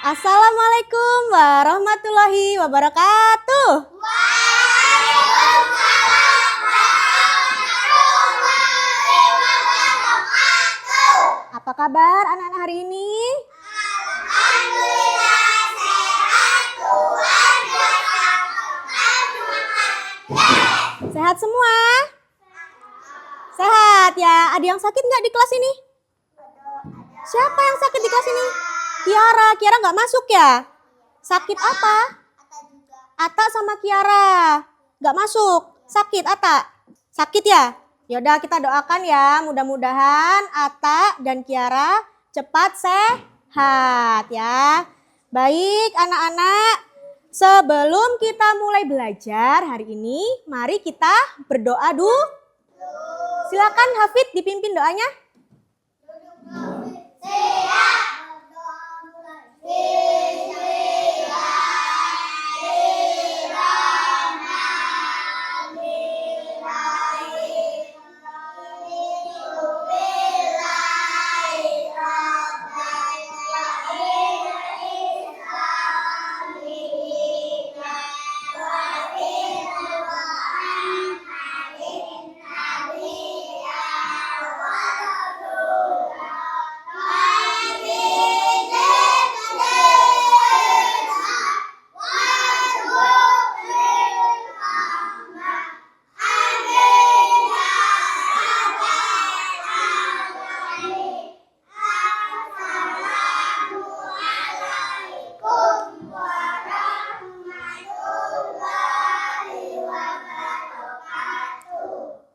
Assalamualaikum warahmatullahi wabarakatuh. Waalaikumsalam warahmatullahi wabarakatuh. Apa kabar anak-anak hari ini? Alhamdulillah sehat, Tuhan bersama. Sehat semua? Sehat ya. Ada yang sakit nggak di kelas ini? Siapa yang sakit di kelas ini? Kiara nggak masuk ya? Sakit apa? Ata sama Kiara nggak masuk. Sakit Ata? Sakit ya? Yaudah kita doakan ya. Mudah-mudahan Ata dan Kiara cepat sehat ya. Baik anak-anak. Sebelum kita mulai belajar hari ini, mari kita berdoa dulu. Silakan Hafid dipimpin doanya.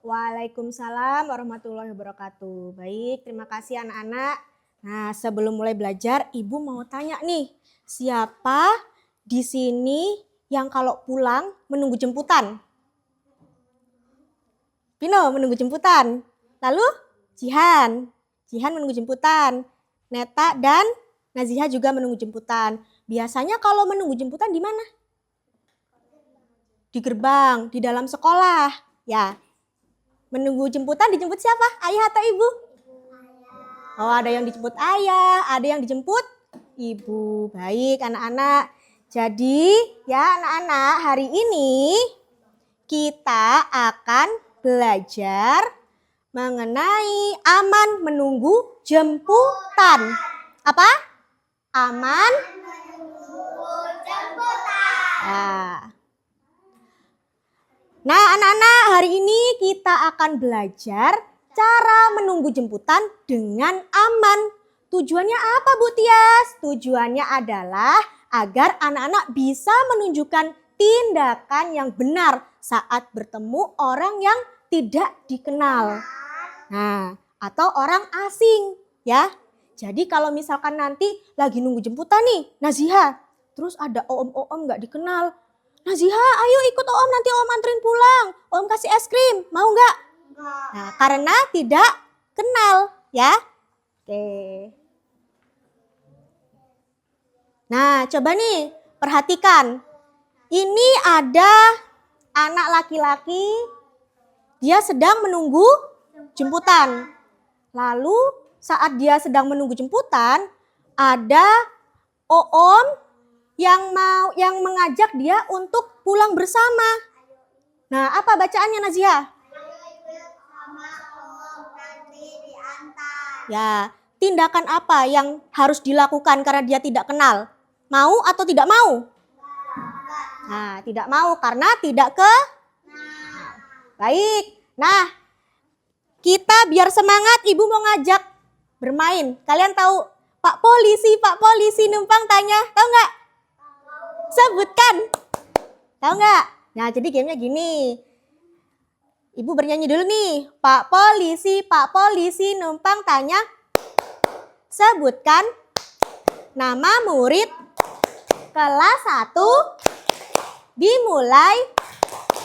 Waalaikumsalam warahmatullahi wabarakatuh. Baik, terima kasih anak-anak. Nah, sebelum mulai belajar, Ibu mau tanya nih, siapa di sini yang kalau pulang menunggu jemputan? Pino menunggu jemputan. Lalu Jihan menunggu jemputan. Neta dan Naziha juga menunggu jemputan. Biasanya kalau menunggu jemputan di mana? Di gerbang, di dalam sekolah, ya. Menunggu jemputan dijemput siapa? Ayah atau ibu? Oh, ada yang dijemput ayah, ada yang dijemput ibu. Baik anak-anak. Jadi ya anak-anak, hari ini kita akan belajar mengenai aman menunggu jemputan. Apa? Aman Menunggu jemputan. Nah anak-anak, hari ini kita akan belajar cara menunggu jemputan dengan aman. Tujuannya apa Bu Tias? Tujuannya adalah agar anak-anak bisa menunjukkan tindakan yang benar saat bertemu orang yang tidak dikenal. Nah, atau orang asing ya. Jadi kalau misalkan nanti lagi nunggu jemputan nih, Naziha, terus ada om-om nggak dikenal. Naziha, ayo ikut om, nanti om anterin pulang. Om kasih es krim, mau nggak? Nah, karena tidak kenal ya. Oke. Nah, coba nih perhatikan. Ini ada anak laki-laki, dia sedang menunggu jemputan. Lalu saat dia sedang menunggu jemputan, ada om yang mengajak dia untuk pulang bersama. Nah, apa bacaannya Naziha? Ya, tindakan apa yang harus dilakukan karena dia tidak kenal? Mau atau tidak mau? Nah, tidak mau karena tidak Baik. Nah, kita biar semangat, Ibu mau ngajak bermain. Kalian tahu Pak Polisi numpang tanya, tahu nggak? Sebutkan. Tahu nggak? Nah, jadi gamenya gini. Ibu bernyanyi dulu nih. Pak Polisi numpang tanya. Sebutkan nama murid kelas 1 dimulai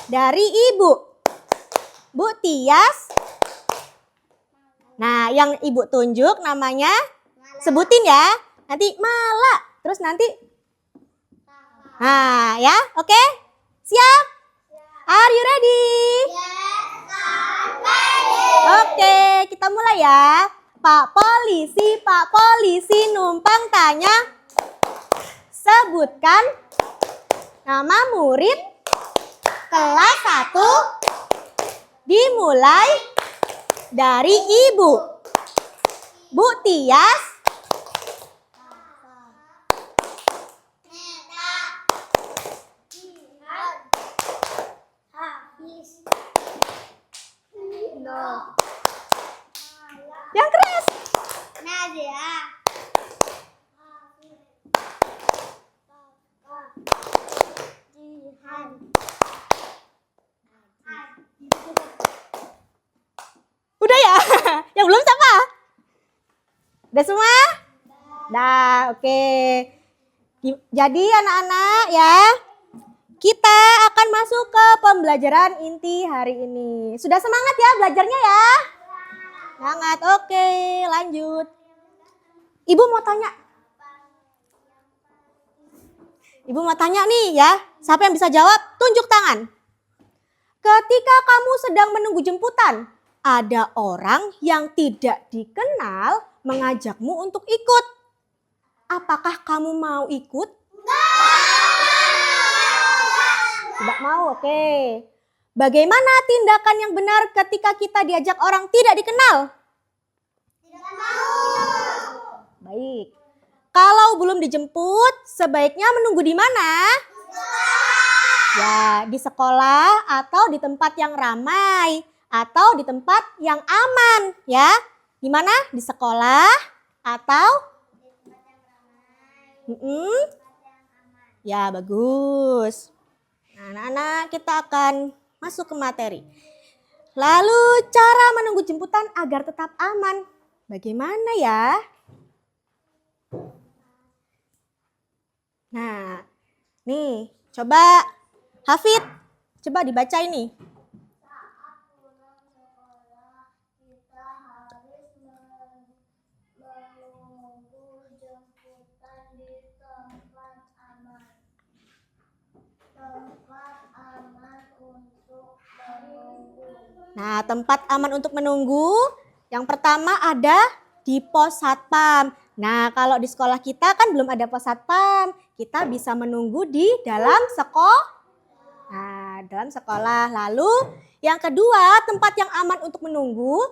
dari Ibu. Bu Tias. Nah, yang Ibu tunjuk namanya sebutin ya. Nanti Mala. Terus nanti nah, ya, oke? Siap? Are you ready? Yes, I'm ready. Oke, kita mulai ya. Pak Polisi numpang tanya. Sebutkan nama murid kelas 1 dimulai dari Ibu. Bu Tias. Neta. Jihan. Hafiz. Indo. Yang keras. Nadia. Jihan. Udah ya? Yang belum siapa? Udah semua? Dah, oke. Jadi anak-anak ya, kita akan masuk ke pembelajaran inti hari ini. Sudah semangat ya belajarnya ya? Semangat, oke lanjut. Ibu mau tanya. Ibu mau tanya nih ya, siapa yang bisa jawab? Tunjuk tangan. Ketika kamu sedang menunggu jemputan, ada orang yang tidak dikenal mengajakmu untuk ikut. Apakah kamu mau ikut? Tidak mau, oke. Bagaimana tindakan yang benar ketika kita diajak orang tidak dikenal? Tidak mau. Baik. Kalau belum dijemput, sebaiknya menunggu di mana? Ya, di sekolah atau di tempat yang ramai atau di tempat yang aman, ya. Di mana? Di sekolah atau ya, bagus. Nah, anak-anak, kita akan masuk ke materi. Lalu cara menunggu jemputan agar tetap aman. Bagaimana ya? Nah, nih, coba Hafid, coba dibaca ini. Saat pulang sekolah, kita harus menunggu jemputan di tempat aman. Tempat aman untuk menunggu. Nah, tempat aman untuk menunggu. Yang pertama ada di pos satpam. Nah, kalau di sekolah kita kan belum ada pos satpam. Kita bisa menunggu di dalam sekolah. Nah, dalam sekolah. Lalu yang kedua, tempat yang aman untuk menunggu.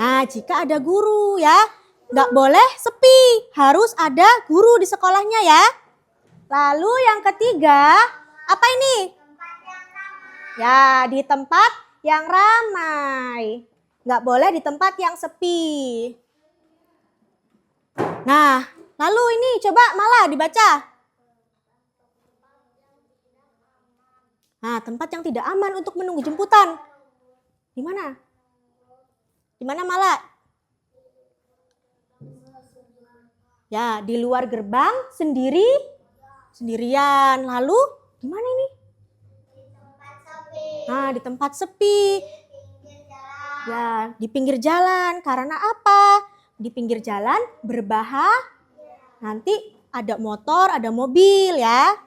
Nah, jika ada guru ya. Nggak boleh sepi. Harus ada guru di sekolahnya ya. Lalu yang ketiga, apa ini? Ya, di tempat yang ramai. Nggak boleh di tempat yang sepi. Nah, lalu ini coba malah dibaca. Nah, tempat yang tidak aman untuk menunggu jemputan. Di mana? Di mana malah? Ya, di luar gerbang sendirian. Lalu di mana ini? Nah, di tempat sepi. Ya, di pinggir jalan. Karena apa? Di pinggir jalan berbahaya. Nanti ada motor, ada mobil ya.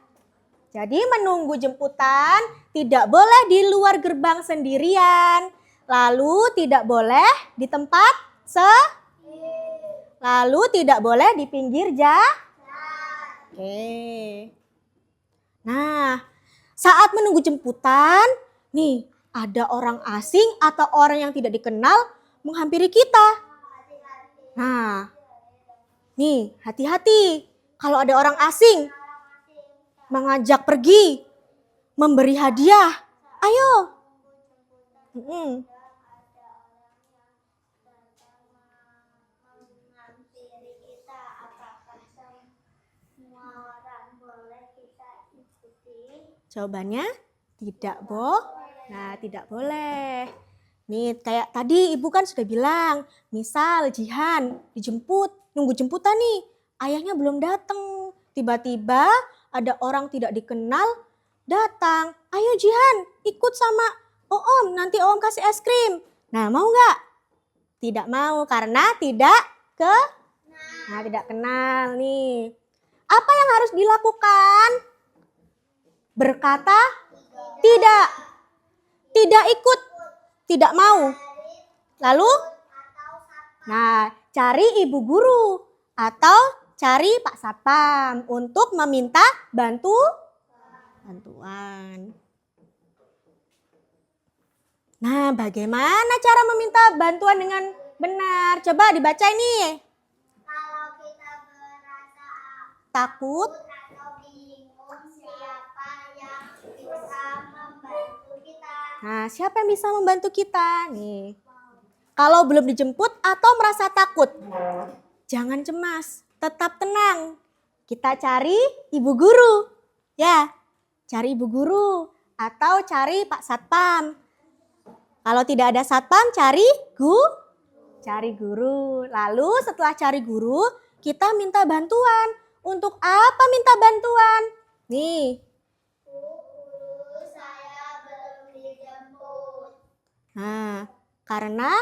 Jadi menunggu jemputan tidak boleh di luar gerbang sendirian. Lalu tidak boleh di tempat lalu tidak boleh di pinggir jalan. Oke. Nah, saat menunggu jemputan, nih ada orang asing atau orang yang tidak dikenal menghampiri kita. Nah, nih hati-hati kalau ada orang asing mengajak pergi, memberi hadiah. Ayo. Jawabannya tidak, Nah, tidak boleh. Nih, kayak tadi ibu kan sudah bilang, misal Jihan dijemput, nunggu jemputan nih, ayahnya belum datang. Tiba-tiba ada orang tidak dikenal datang. Ayo Jihan, ikut sama Om, nanti Om kasih es krim. Nah, mau nggak? Tidak mau karena tidak kenal nih. Apa yang harus dilakukan? Berkata tidak. Tidak ikut, tidak mau. Lalu? Nah, cari ibu guru atau cari Pak Satpam untuk meminta bantuan. Nah, bagaimana cara meminta bantuan dengan benar? Coba dibaca ini. Kalau kita merasa Takut. atau bingung, siapa yang bisa membantu kita? Nah, siapa yang bisa membantu kita? Nih. Kalau belum dijemput atau merasa takut, jangan cemas, tetap tenang. Kita cari ibu guru. Ya, cari ibu guru atau cari Pak Satpam. Kalau tidak ada satpam, cari guru. Lalu setelah cari guru, kita minta bantuan. Untuk apa minta bantuan? Nih. Guru, saya belum dijemput. Nah, karena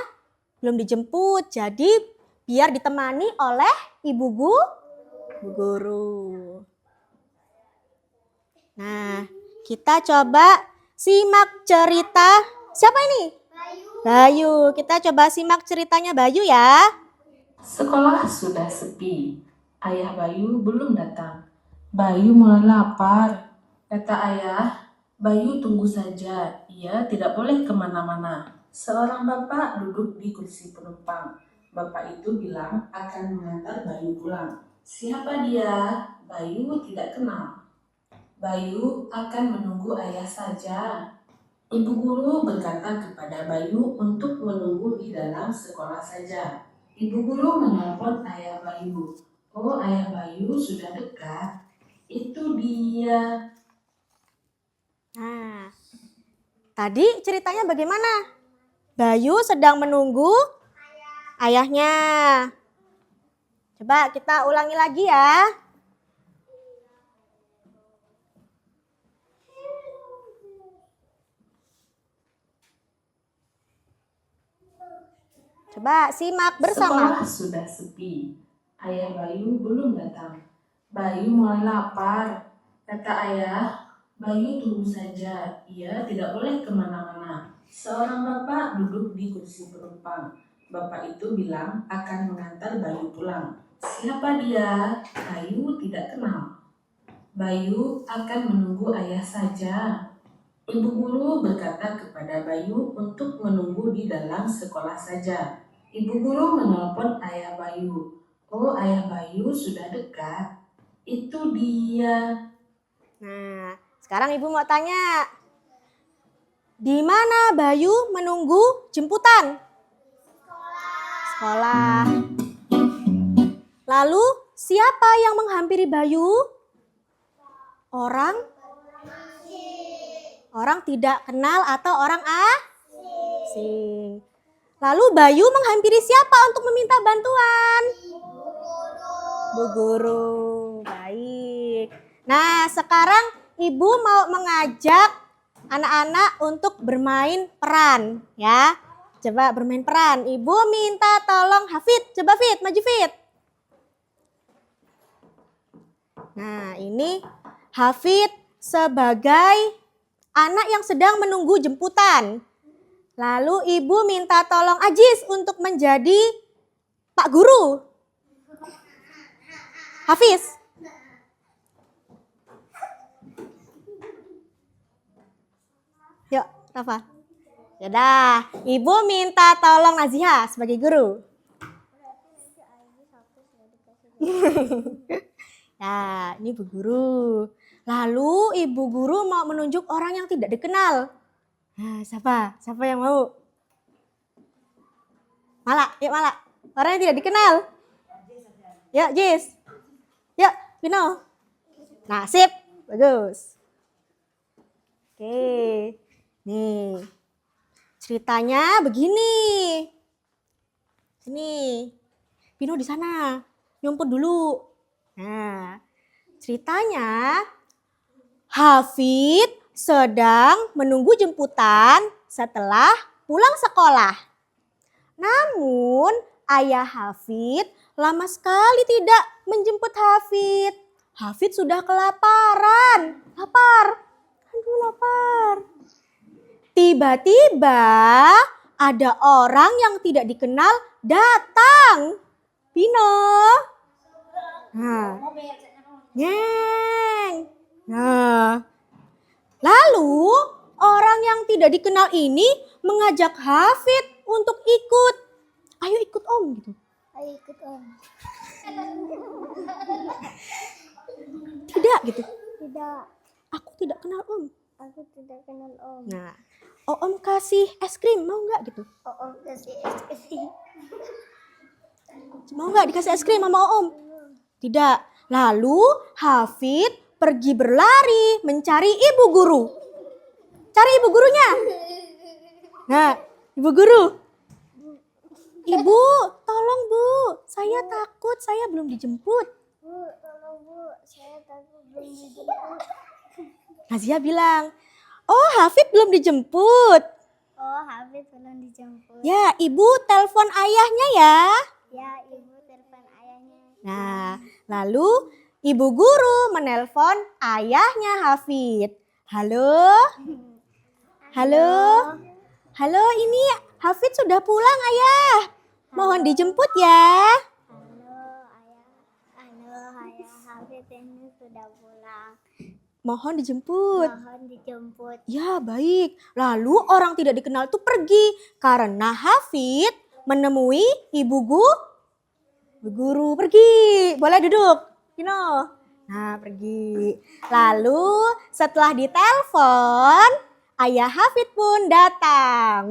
belum dijemput, jadi biar ditemani oleh ibu guru. Nah, kita coba simak cerita. Siapa ini? Bayu. Kita coba simak ceritanya Bayu ya. Sekolah sudah sepi. Ayah Bayu belum datang. Bayu mulai lapar. Kata ayah, Bayu tunggu saja. Ia tidak boleh kemana-mana. Seorang bapak duduk di kursi penumpang. Bapak itu bilang akan mengantar Bayu pulang. Siapa dia? Bayu tidak kenal. Bayu akan menunggu ayah saja. Ibu guru berkata kepada Bayu untuk menunggu di dalam sekolah saja. Ibu guru menelpon ayah Bayu. Oh, ayah Bayu sudah dekat. Itu dia. Nah, tadi ceritanya bagaimana? Bayu sedang menunggu ayahnya. Coba kita ulangi lagi ya. Coba simak bersama. Sekolah sudah sepi. Ayah Bayu belum datang. Bayu mulai lapar. Kata ayah, Bayu tunggu saja. Ia tidak boleh kemana-mana. Seorang bapak duduk di kursi penumpang. Bapak itu bilang akan mengantar Bayu pulang. Siapa dia? Bayu tidak kenal. Bayu akan menunggu ayah saja. Ibu guru berkata kepada Bayu untuk menunggu di dalam sekolah saja. Ibu guru menelpon ayah Bayu. Oh, ayah Bayu sudah dekat. Itu dia. Nah, sekarang ibu mau tanya. Di mana Bayu menunggu jemputan? Sekolah. Lalu siapa yang menghampiri Bayu? Orang tidak kenal atau orang asing. Lalu Bayu menghampiri siapa untuk meminta bantuan? Bu guru. Baik. Nah, sekarang ibu mau mengajak anak-anak untuk bermain peran, ya. Coba bermain peran. Ibu minta tolong Hafid. Coba Fit, maju Fit. Nah, ini Hafid sebagai anak yang sedang menunggu jemputan. Lalu ibu minta tolong Ajis untuk menjadi Pak Guru. Hafiz. Yuk, Rafa. Yaudah, ibu minta tolong Naziha sebagai guru. Nah, ini Bu Guru. Lalu Ibu Guru mau menunjuk orang yang tidak dikenal. Nah, siapa? Siapa yang mau? Mala, yuk Mala. Orang yang tidak dikenal. Yuk, Jis. Yuk, Vino. Nah, sip. Bagus. Oke. Nih. Ceritanya begini. Sini. Vino di sana. Nyumput dulu. Nah, ceritanya Hafid sedang menunggu jemputan setelah pulang sekolah. Namun ayah Hafid lama sekali tidak menjemput Hafid. Hafid sudah kelaparan. Lapar. Aduh, lapar. Tiba-tiba ada orang yang tidak dikenal datang. Pino. Nah, Ngeng. Nah, lalu orang yang tidak dikenal ini mengajak Hafid untuk ikut. Ayo ikut Om gitu. Ayo ikut Om. Tidak gitu. Tidak, Aku tidak kenal Om. aku tidak kenal Om. Nah, Om kasih es krim, mau nggak gitu? Om kasih es krim. Mau nggak dikasih es krim sama Om? Tidak. Lalu Hafid pergi berlari mencari ibu guru. Cari ibu gurunya. Nah, ibu guru. Ibu, tolong Bu, saya takut, saya belum dijemput. Bu, tolong Bu, saya takut belum dijemput. Nazia bilang, oh Hafid belum dijemput. Oh, Hafid belum dijemput. Ya, ibu telepon ayahnya ya. Ya, ibu telepon ayahnya. Nah, lalu ibu guru menelpon ayahnya Hafid. Halo? Halo? Halo, ini Hafid sudah pulang ayah. Mohon dijemput ya. Halo, ayah. Halo, ayah. Hafid ini sudah pulang. Mohon dijemput. Mohon dijemput. Ya, baik. Lalu orang tidak dikenal itu pergi karena Hafid menemui ibu guru. Pergi. Boleh duduk. Nah, pergi. Lalu setelah ditelepon, ayah Hafid pun datang.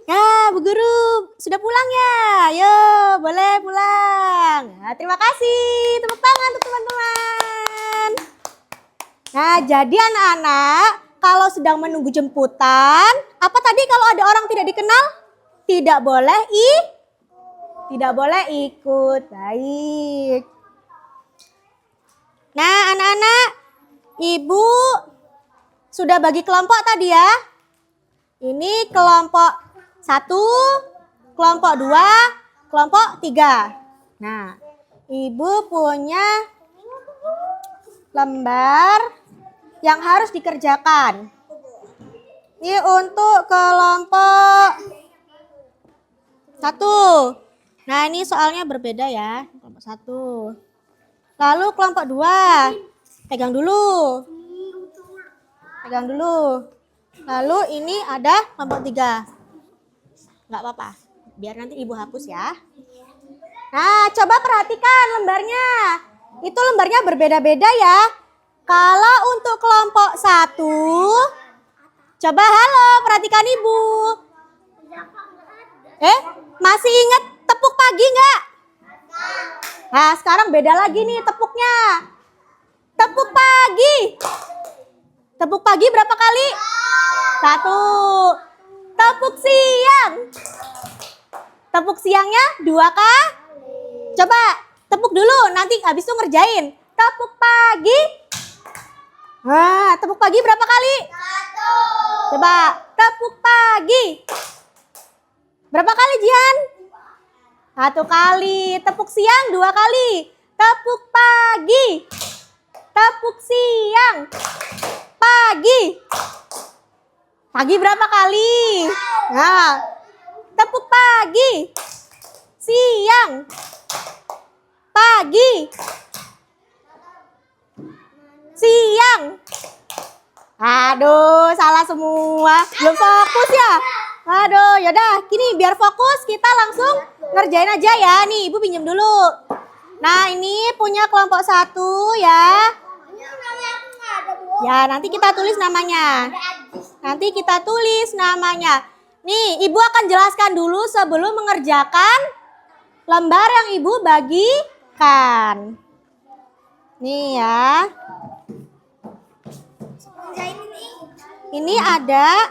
Ya, Bu Guru sudah pulang ya. Yo, boleh pulang. Nah, terima kasih. Tepuk tangan untuk teman-teman. Nah, jadi anak-anak, kalau sedang menunggu jemputan, apa tadi kalau ada orang tidak dikenal? Tidak boleh ikut. Baik. Nah, anak-anak, Ibu sudah bagi kelompok tadi ya. Ini kelompok 1, kelompok 2, kelompok 3. Nah, Ibu punya lembar yang harus dikerjakan. Ini untuk kelompok 1. Nah, ini soalnya berbeda ya. Kelompok 1. Lalu kelompok 2. Pegang dulu. Lalu ini ada kelompok 3. Nggak apa-apa. Biar nanti Ibu hapus ya. Nah, coba perhatikan lembarnya. Itu lembarnya berbeda-beda ya. Kalau untuk kelompok 1, coba halo, perhatikan Ibu. Masih ingat tepuk pagi nggak? Nah, sekarang beda lagi nih tepuknya. Tepuk pagi. Tepuk pagi berapa kali? 1. Tepuk siang. Tepuk siangnya 2 kah? Coba tepuk dulu, nanti habis itu ngerjain. Tepuk pagi. Nah, tepuk pagi berapa kali? 1. Coba tepuk pagi. Berapa kali Jihan? 1 kali. Tepuk siang 2 kali. Tepuk pagi. Tepuk siang. Pagi. Pagi berapa kali? Nah, tepuk pagi. Siang. Pagi. Siang. Aduh, salah semua. Belum fokus ya? Aduh, yaudah. Gini, biar fokus kita langsung ngerjain aja ya. Nih, Ibu pinjam dulu. Nah, ini punya kelompok 1 ya. Ya, nanti kita tulis namanya. Nih, Ibu akan jelaskan dulu sebelum mengerjakan lembar yang Ibu bagikan. Nih ya. Ini ada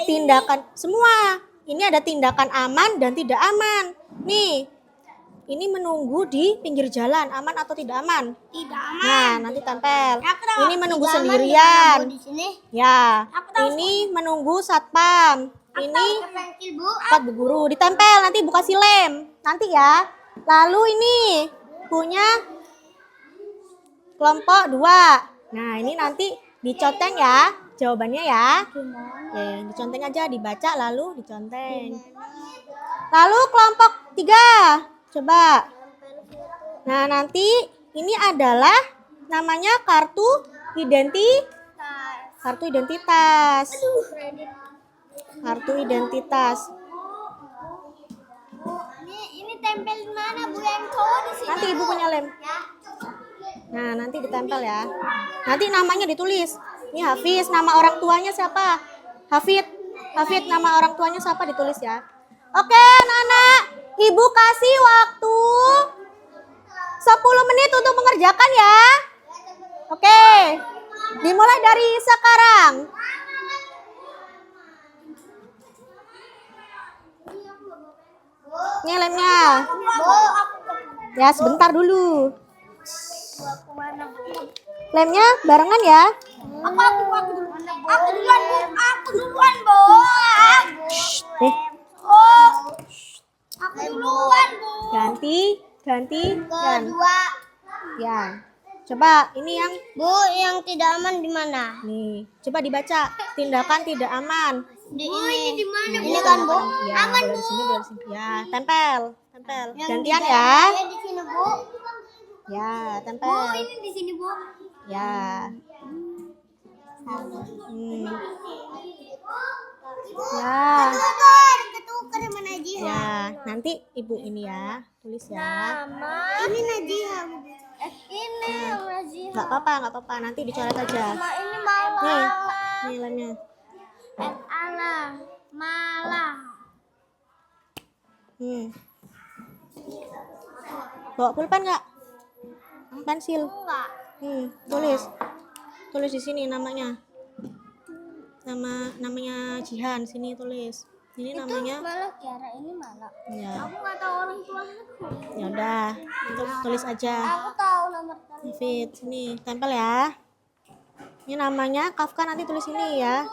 tindakan semua. Ini ada tindakan aman dan tidak aman. Nih, ini menunggu di pinggir jalan. Aman atau tidak aman? Tidak aman. Nah, nanti tempel. Ini menunggu Tidak aman sendirian. di sini. Ya, ini menunggu satpam. Ini Bu. tempat Bu Guru. Ditempel, nanti buka silem. Nanti ya. Lalu ini punya kelompok 2. Nah, ini nanti diconteng ya. Jawabannya ya. Ya, diconteng aja, dibaca lalu diconteng. Lalu kelompok 3. Coba. Nah, nanti ini adalah namanya kartu identitas. Kartu identitas. Kartu identitas. Ini tempel di mana Bu? Yang cowok di sini. Nanti ibu punya lem. Nah, nanti ditempel ya. Nanti namanya ditulis. Ini Hafiz, nama orang tuanya siapa? Hafid. Hafid, nama orang tuanya siapa ditulis ya. Oke, anak-anak. Ibu kasih waktu 10 menit untuk mengerjakan ya. Oke. Dimulai dari sekarang. Ini lemnya. Ya, sebentar dulu. Lemnya barengan ya. Aku duluan, Bu. Aku duluan, Bu. Ganti. Kedua. Ya. Coba ini yang Bu, yang tidak aman di mana? nih. Coba dibaca. Tindakan tidak aman. Ini di mana, Bu? Ini kan, Bu? Ya, Aman, boleh Bu. di sini, boleh di sini. Ya, tempel. Yang Gantian di ya. dalamnya di sini, Bu. Ya, Bu, tempel. ini di sini, Bu. Ya. Ya. Ketukar sama Najiha. Ya, nanti ibu ini ya, tulis ya. Ini Najiha. Ini Najiha. Nggak apa-apa, nanti dicoret aja. Sama ini Malah. Nih lemnya. Alah. Malah. Bawa pulpen nggak? Pensil. Enggak. Tulis di sini namanya. Namanya Jihan, sini tulis. Ini namanya. Malah Kiara, ini Malah. Ya. Aku nggak tahu orang tuanya. Ya udah, tulis aja. Aku tahu nomor telepon. David, sini tempel ya. Ini namanya Kafka, nanti tulis ini ya.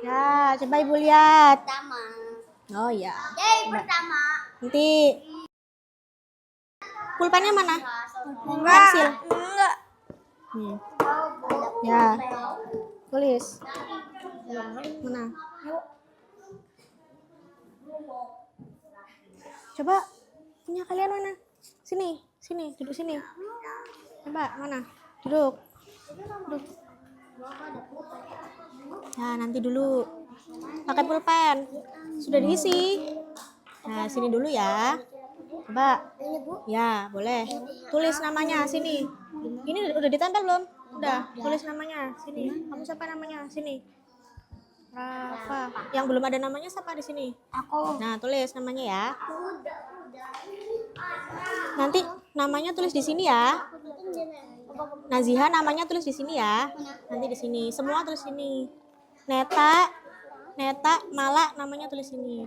Ya, coba ibu lihat. Pertama. Oh ya. Pertama. Nanti pulpennya mana? Pensil. Enggak. Ya. Tulis. Mana? Coba punya kalian mana? Sini, duduk sini. Coba mana? Duduk. Ya, nanti dulu. Pakai pulpen. Sudah diisi. Nah, sini dulu ya. Coba. Ya, boleh. Tulis namanya sini. Ini udah ditempel belum? Udah. Tulis namanya sini. Kamu siapa namanya? Sini. Rafa. Yang belum ada namanya siapa di sini? Aku. Nah, tulis namanya ya. Nanti namanya tulis di sini ya. Naziha namanya tulis di sini ya. Nanti di sini. Semua tulis sini. Neta, Mala namanya tulis sini.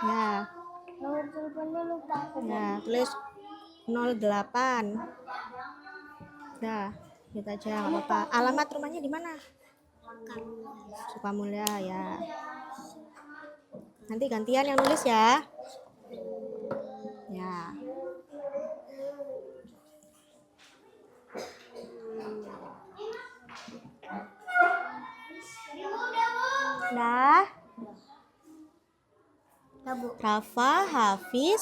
Ya. Nomor teleponnya lupa aku. Ya, tulis 08. Dah, gitu aja nggak apa-apa. Alamat rumahnya di mana? Sukamulya ya. Nanti gantian yang nulis ya. Ya. Dah. Rafa, Hafiz,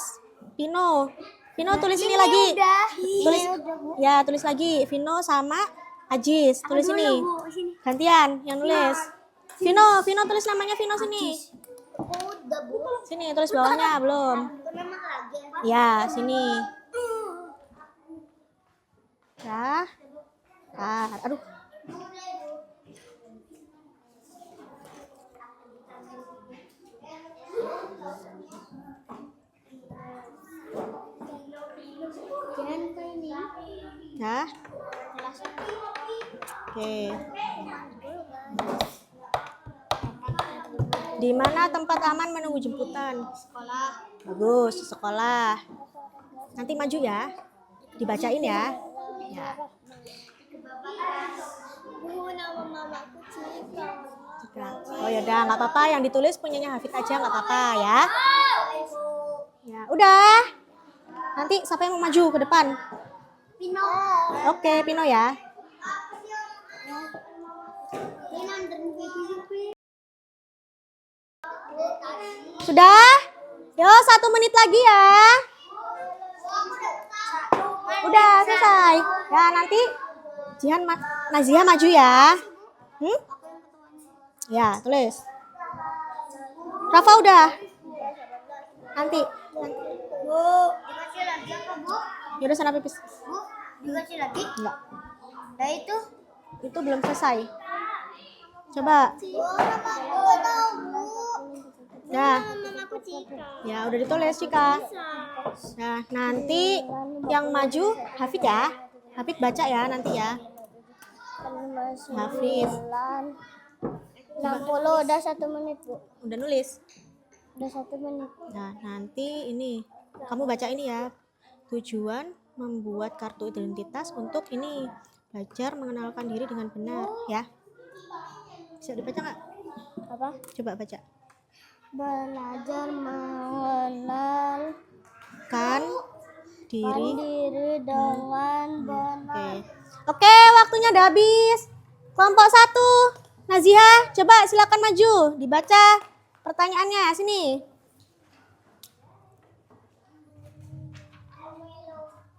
Vino. Vino tulis ini lagi. Tulis. Ya, tulis lagi. Vino sama Ajis. Tulis ini. Gantian yang nulis. Vino tulis namanya Vino sini. Udah, Bu. Sini tulis bawahnya belum. Memang lagi. Ya, sini. Ya. Aduh. Ya. Oke. Di mana tempat aman menunggu jemputan? Sekolah. Bagus, di sekolah. Nanti maju ya. Dibacain ya. Ya. Nama mamaku Cika. Oh ya udah, nggak apa-apa. Yang ditulis punyanya Hafid aja, nggak apa-apa ya. Ya, udah. Nanti siapa yang mau maju ke depan? Pino. Oke, Pino ya. Sudah? Yo, 1 menit lagi ya. Udah selesai. Ya nanti Naziha maju ya. Ya tulis. Rafa udah. Nanti. Bu, dikasih lagi apa, Bu? Yaudah sana pipis. Bu, dikasih lagi? Enggak. Nah itu. Itu belum selesai. Coba. Bu, aku tahu, Bu. Ya. Mama aku Cika. Ya udah ditulis Cika. Nah nanti yang maju Hafid ya. Hafid baca ya nanti ya. Hafid. 60 udah 1 menit, Bu. Udah nulis. Udah 1 menit. Nah nanti ini kamu baca ini ya. Tujuan membuat kartu identitas untuk ini belajar mengenalkan diri dengan benar ya. Bisa dibaca nggak? Apa? Coba baca. Belajar mengenalkan Kan diri. dengan benar. Oke, waktunya udah habis. Kelompok 1. Naziha, coba silakan maju. Dibaca pertanyaannya sini.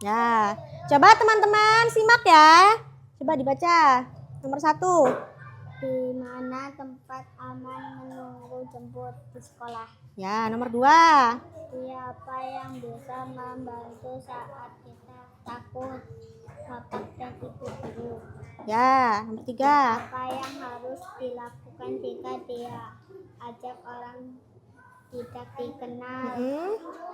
Ya, coba teman-teman simak ya. Coba dibaca. Nomor 1. Di mana tempat aman menunggu jemput di sekolah? Ya, nomor 2. Siapa yang bisa membantu saat kita takut? Bapak dan ibu guru. Ya, nomor 3. Apa yang harus dilakukan jika dia ajak orang tidak dikenal?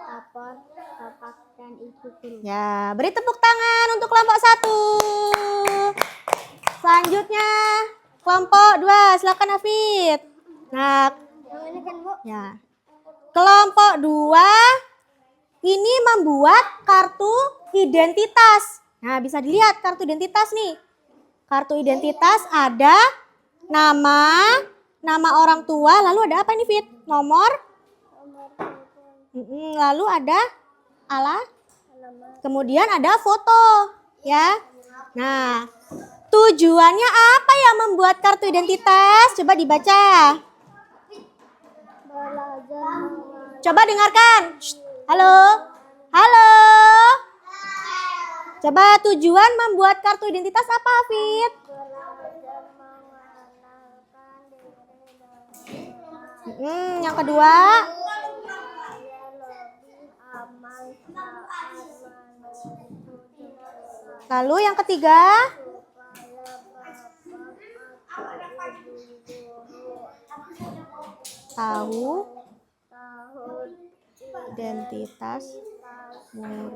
Lapor bapak dan ibu guru. Ya, beri tepuk tangan untuk kelompok 1. Selanjutnya kelompok 2. Silakan Hafid. Nah, Yang ini kan, Bu? ya. Kelompok 2 ini membuat kartu identitas. Nah, bisa dilihat kartu identitas nih. Kartu identitas ada nama orang tua, lalu ada apa ini, Fit? Nomor. Lalu ada kemudian ada foto, ya. Nah, tujuannya apa ya membuat kartu identitas? Coba dibaca. Coba dengarkan. Shh. Halo. Halo. Coba tujuan membuat kartu identitas apa, Hafid? Yang kedua. Lalu yang ketiga. Tahu identitas murid.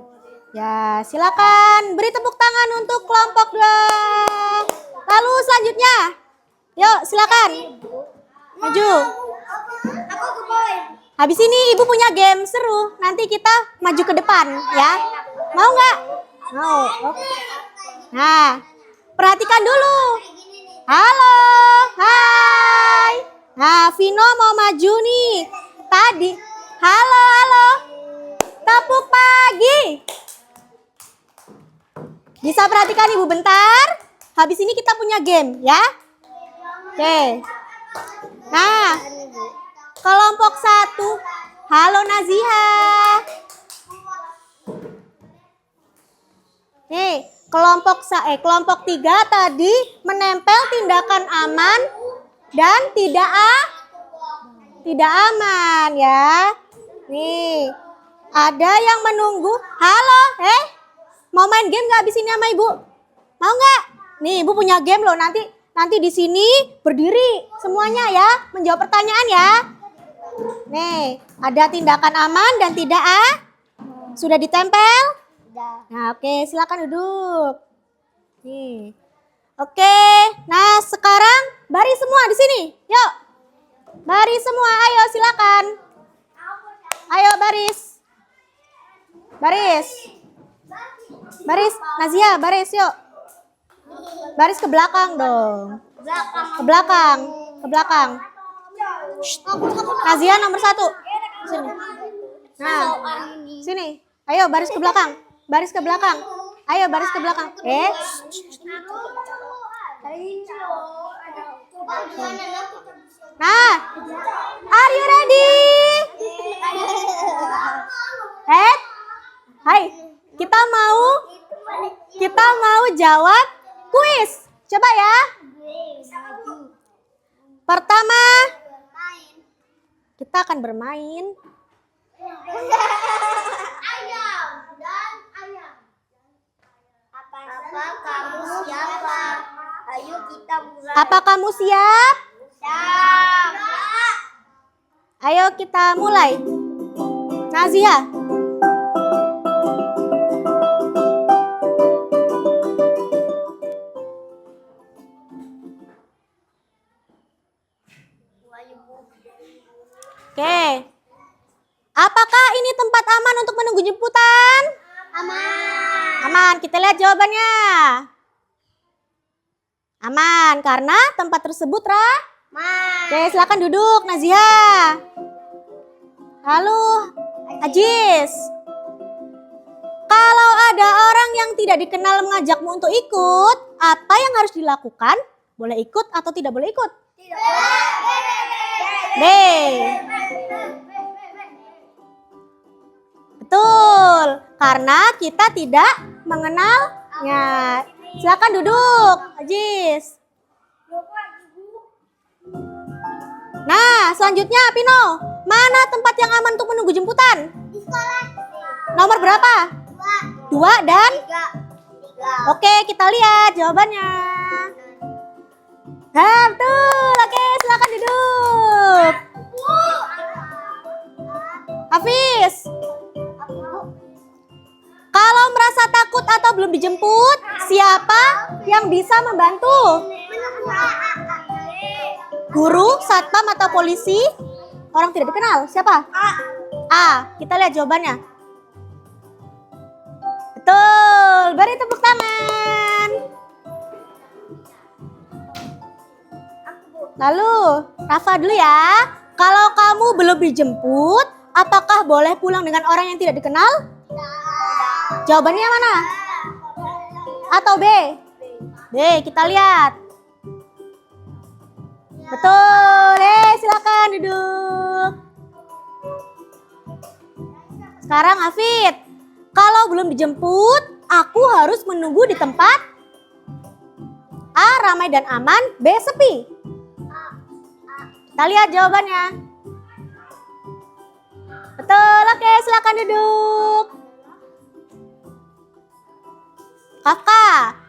Ya, silakan beri tepuk tangan untuk kelompok 2. Lalu selanjutnya. Yuk, silakan. Maju. Habis ini Ibu punya game seru. Nanti kita maju ke depan, ya. Mau nggak? Mau. Oke. Nah, perhatikan dulu. Halo. Hai. Nah, Vino mau maju nih. Tadi. Halo, halo. Tepuk pagi. Bisa perhatikan Ibu bentar. Habis ini kita punya game, ya. Oke. Nah, kelompok 1. Halo Naziha. Nih, kelompok 3 tadi menempel tindakan aman dan tidak aman, ya. Nih, ada yang menunggu. Halo, mau main game nggak abis ini sama Ibu? Mau nggak? Nih, Ibu punya game loh. Nanti di sini berdiri semuanya ya, menjawab pertanyaan ya. Nih, ada tindakan aman dan tidak sudah ditempel? Nah, oke, silakan duduk. Nih. Oke, nah sekarang baris semua di sini. Yuk. Baris semua, ayo silakan. Ayo baris. Baris. Baris, Nazia, baris yuk. Baris ke belakang dong. Ke belakang. Ke belakang. Shh. Nazia nomor 1. Sini. Nah, sini. Ayo baris ke belakang. Baris ke belakang. Ayo baris ke belakang. Nah, are you ready? Hai, kita mau Kita mau jawab kuis. Coba ya. Pertama, kita akan bermain. Ayam dan ayam. Apa kamu siapa? Ayo kita mulai. Apa kamu siap? Siap. Ayo kita mulai. Nazia. Oke. Apakah ini tempat aman untuk menunggu jemputan? Aman. Aman. Kita lihat jawabannya. Aman karena tempat tersebut Man. Oke, silakan duduk Nazia. Lalu Ajis. Kalau ada orang yang tidak dikenal mengajakmu untuk ikut, apa yang harus dilakukan? Boleh ikut atau tidak boleh ikut? B. Betul, karena kita tidak mengenalnya. Silakan duduk, Ajis. Nah, selanjutnya Pino, mana tempat yang aman untuk menunggu jemputan? Di sekolah. Nomor berapa? 2 dan? 3. Oke, kita lihat jawabannya. Nah, betul. Oke, silakan duduk. Hafiz. Kalau merasa takut atau belum dijemput, siapa yang bisa membantu? Guru, satpam atau polisi? Orang tidak dikenal. Siapa? A. Kita lihat jawabannya. Betul. Beri tepuk tangan. Lalu, Rafa dulu ya. Kalau kamu belum dijemput, apakah boleh pulang dengan orang yang tidak dikenal? Jawabannya mana? Atau B? B, kita lihat. Betul. Silakan duduk. Sekarang Hafid. Kalau belum dijemput, aku harus menunggu di tempat A. Ramai dan aman, B. Sepi. Kita lihat jawabannya. Betul. Oke, silakan duduk. Kakak,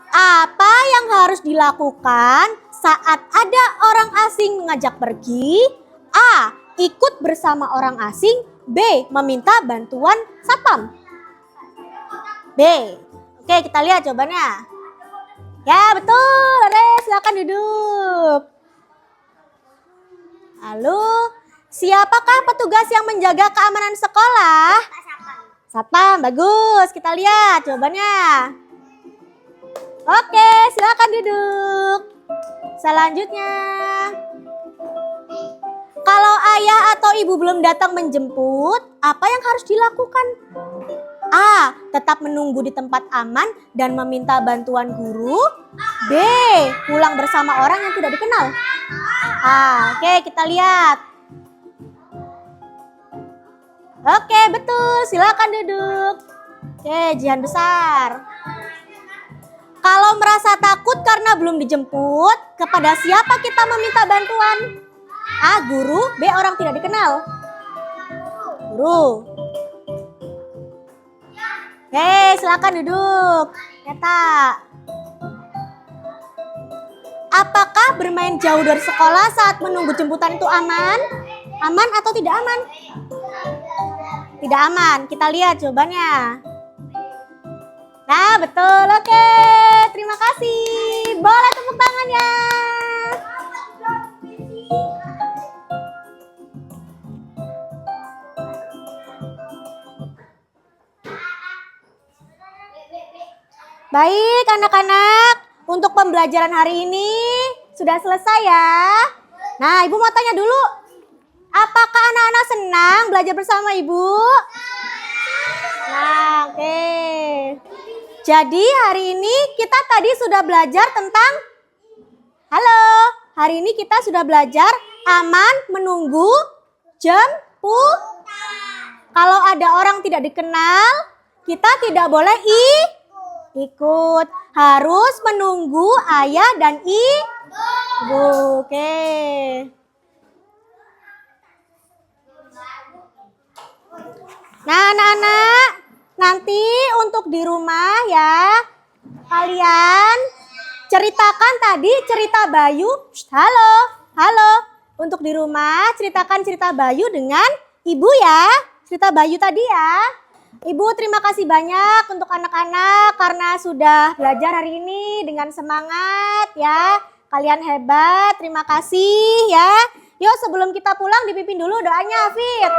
apa yang harus dilakukan saat ada orang asing mengajak pergi? A. Ikut bersama orang asing. B. Meminta bantuan satpam. B. Oke, kita lihat jawabannya. Ya, betul. Silakan duduk. Lalu, siapakah petugas yang menjaga keamanan sekolah? Satpam, bagus. Kita lihat jawabannya. Oke, silakan duduk. Selanjutnya, kalau ayah atau ibu belum datang menjemput, apa yang harus dilakukan? A. Tetap menunggu di tempat aman dan meminta bantuan guru. B. Pulang bersama orang yang tidak dikenal. Oke, kita lihat. Oke, betul. Silakan duduk. Oke, jihan besar. Kalau merasa takut karena belum dijemput, kepada siapa kita meminta bantuan? A. Guru. B. Orang tidak dikenal. Guru. Oke, silakan duduk. Kata. Apakah bermain jauh dari sekolah saat menunggu jemputan itu aman? Aman atau tidak aman? Tidak aman. Kita lihat jawabannya. Nah, betul. Oke, terima kasih. Boleh tepuk tangannya. Baik, anak-anak. Untuk pembelajaran hari ini sudah selesai ya. Nah, Ibu mau tanya dulu. Apakah anak-anak senang belajar bersama Ibu? Nah, oke. Jadi hari ini kita tadi sudah belajar tentang hari ini kita sudah belajar aman menunggu jemputan. Kalau ada orang tidak dikenal, kita tidak boleh Ikut. Harus menunggu ayah dan ibu. Oke. Nah, anak-anak, nanti untuk di rumah ya, kalian ceritakan tadi cerita Bayu. Halo, halo. Untuk di rumah ceritakan cerita Bayu dengan ibu ya. Cerita Bayu tadi ya. Ibu terima kasih banyak untuk anak-anak karena sudah belajar hari ini dengan semangat ya. Kalian hebat, terima kasih ya. Yuk sebelum kita pulang dipimpin dulu doanya Hafid.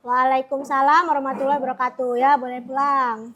Waalaikumsalam warahmatullahi wabarakatuh ya, boleh pulang.